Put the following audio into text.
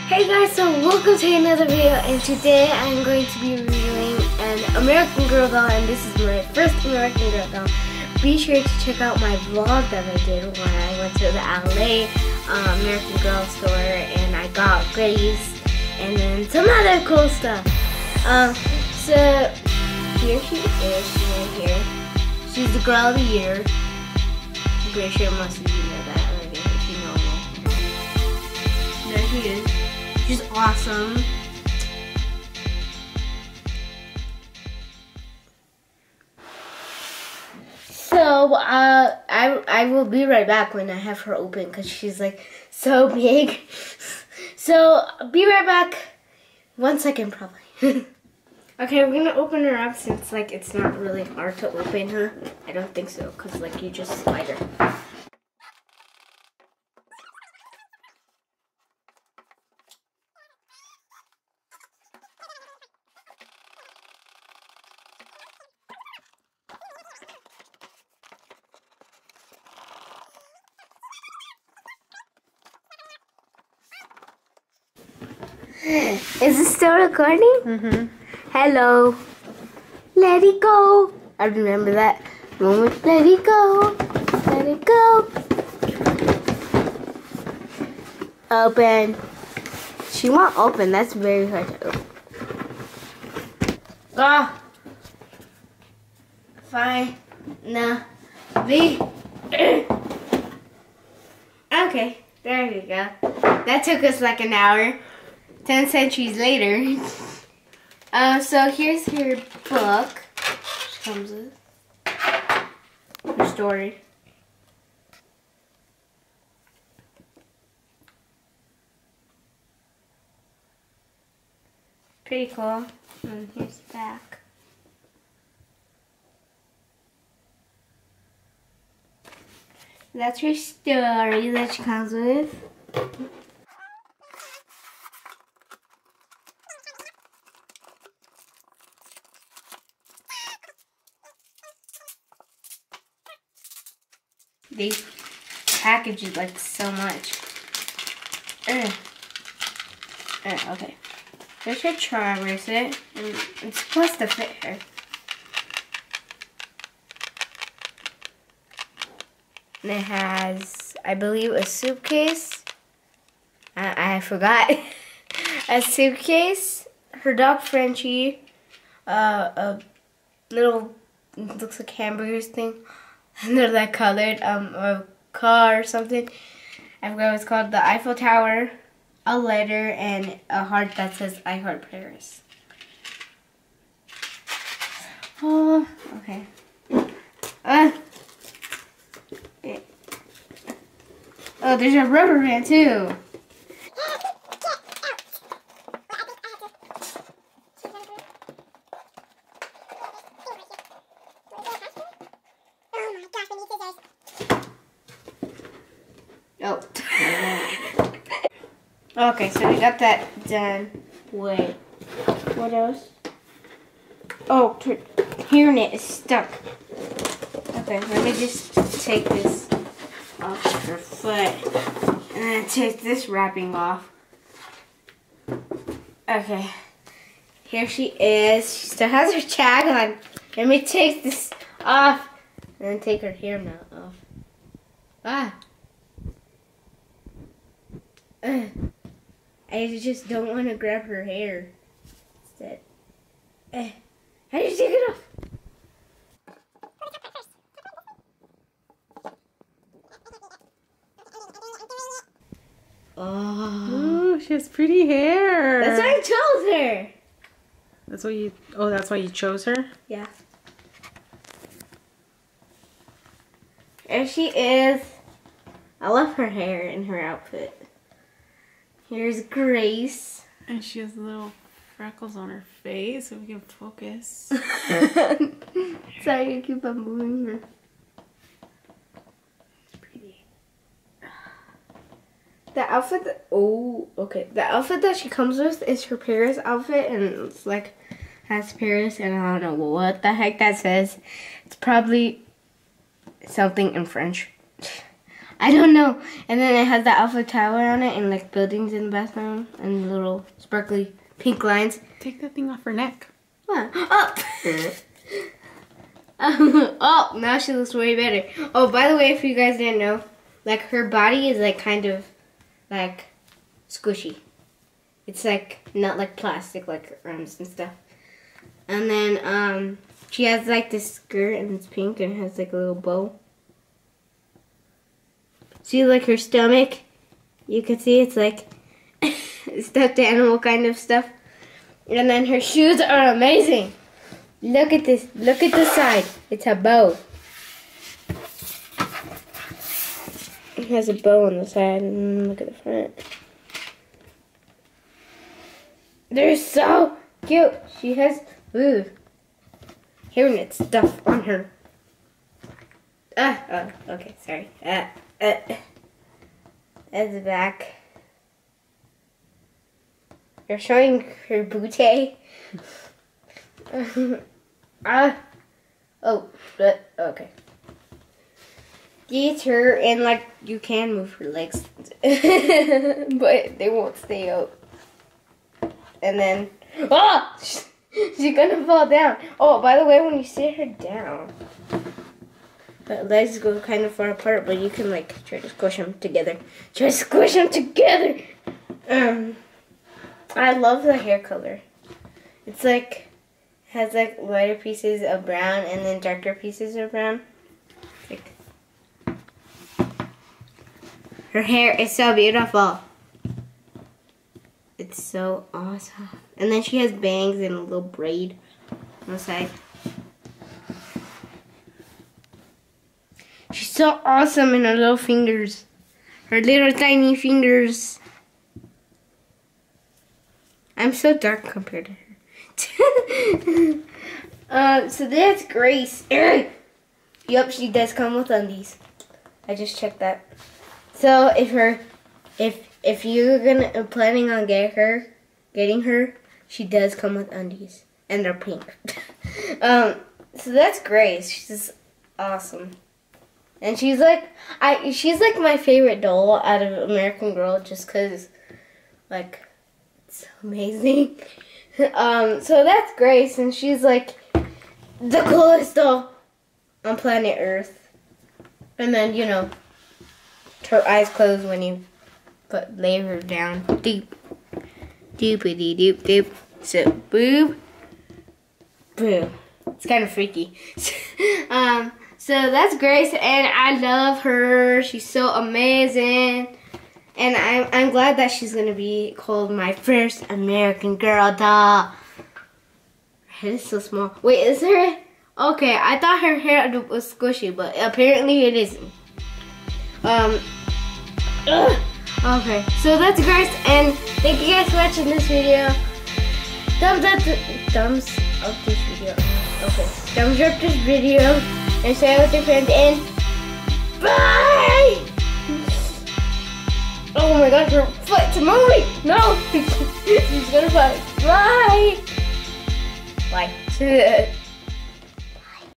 Hey guys, so welcome to another video, and today I'm going to be reviewing an American Girl doll, and this is my first American Girl doll. Be sure to check out my vlog that I did when I went to the LA American Girl store and I got Grace and then some other cool stuff. So here she is, right here. She's the Girl of the Year. I'm pretty sure most of you know that already if you know her. There she is. She's awesome. So I will be right back when I have her open because she's like so big. So I'll be right back. 1 second probably. Okay, we're gonna open her up since like it's not really hard to open her. I don't think so because like you just slide her. Is it still recording? Mm-hmm. Hello. Let it go. I remember that moment. Let it go. Let it go. Open. She won't open. That's very hard to open. Ah. Fine. No. B. Okay. There you go. That took us like an hour. 10 centuries later. So here's her book. She comes with her story. Pretty cool. And here's the back. That's her story that she comes with. They package it like so much. Okay. There's her charm bracelet. And it's supposed to fit her. And it has, I believe, a suitcase. I forgot. A suitcase. Her dog Frenchie. A little, looks like hamburgers thing. And they're like colored, a car or something. I forgot what it's called. The Eiffel Tower, a letter, and a heart that says I Heart Paris. Oh, okay. Oh, there's a rubber band too. Oh. Okay, so we got that done. Wait. What else? Oh, hearing it is stuck. Okay, let me just take this off her foot. And then take this wrapping off. Okay. Here she is. She still has her tag on. Let me take this off. And then take her hair knot off. Ah. I just don't want to grab her hair instead. How do you take it off? Oh, she has pretty hair. That's why I chose her. That's what you. Oh, that's why you chose her. Yeah. There she is. I love her hair and her outfit. Here's Grace. And she has little freckles on her face so we can focus. Sorry, I keep on moving her. It's pretty. The outfit that, oh, okay. The outfit that she comes with is her Paris outfit, and it's like, has Paris, and I don't know what the heck that says. It's probably something in French. I don't know. And then it has the Eiffel Tower on it and like buildings in the bathroom and little sparkly pink lines. Take that thing off her neck. What? Oh! Oh, now she looks way better. Oh, by the way, if you guys didn't know, like her body is like kind of like squishy. It's like not like plastic like her arms and stuff. And then she has like this skirt and it's pink and it has like a little bow. See like her stomach? You can see it's like stuffed animal kind of stuff. And then her shoes are amazing. Look at this. Look at the side. It's a bow. It has a bow on the side. And look at the front. They're so cute. She has hairnet stuff on her. Okay, sorry. That's the back. They're showing her booty. Okay. Get her, and like you can move her legs, but they won't stay out. And then, she's gonna fall down. Oh, by the way, when you sit her down, her legs go kind of far apart, but you can like try to squish them together. Try to squish them together. I love the hair color. It's like has like lighter pieces of brown and then darker pieces of brown. Like her hair is so beautiful. It's so awesome. And then she has bangs and a little braid on the side. She's so awesome in her little fingers. Her little tiny fingers. I'm so dark compared to her. So that's Grace. Yup, she does come with undies. I just checked that. So if you're planning on getting her, she does come with undies, and they're pink. So that's Grace. She's just awesome, and she's like my favorite doll out of American Girl, just cause like it's so amazing. So that's Grace, and she's like the coolest doll on planet Earth. And then her eyes close when you lay her down. Doop. Doopity doop doop. So, boob. Boom. It's kind of freaky. So that's Grace, and I love her. She's so amazing. And I'm glad that she's going to be called my first American Girl doll. Her head is so small. Wait, is her... Okay, I thought her hair was squishy, but apparently it isn't. Okay, so that's Grace, and thank you guys for watching this video. Thumbs up this video. Okay, thumbs up this video, and share it with your friends, and bye! Oh my gosh, her foot's moving! No! She's gonna fight. Bye! Bye.